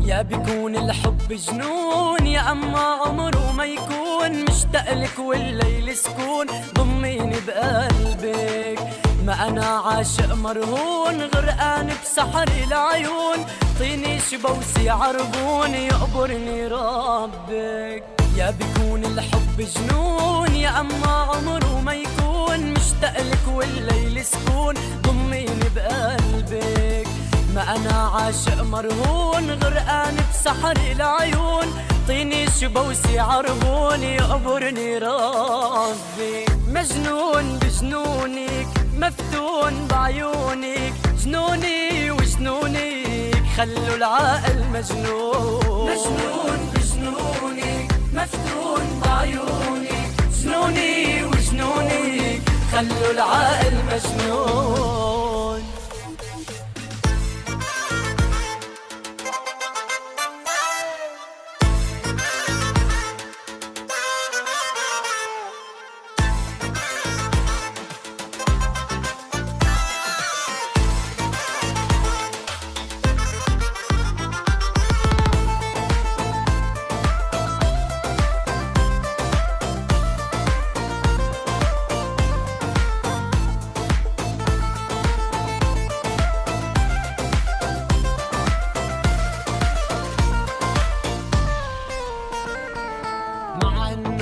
يا بيكون الحب جنون يا اما عمره ما يكون، مشتاق لك والليل سكون، ضميني بقلبك. ما انا عاشق مرهون غرقان بسحر العيون، طيني شبوسي عربون يقبرني ربك. يا بيكون الحب جنون يا اما عمره ما يكون، مشتاق لك والليل سكون، ضميني بقلبك. ما انا عاشق مرهون غرقان بسحر العيون، طيني شبوسي عربون يقبرني ربي. مجنون بجنونك مفتون بعيونك، جنوني وجنونك خلوا العقل مجنون. مجنون بجنونك مفتون بعيونك، جنوني وجنونك خلوا العقل مجنون.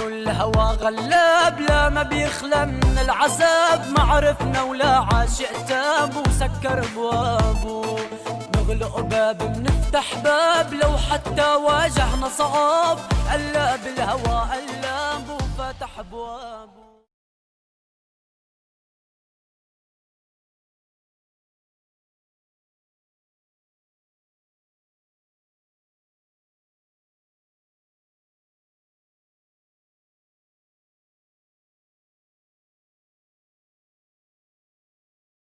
الهوى غلاب لا ما بيخلى من العذاب، ما عرفنا ولا عاشق تاب وسكر بوابه. نغلق باب منفتح باب لو حتى واجهنا صعاب، قلب الهوى قلاب وفتح بوابه.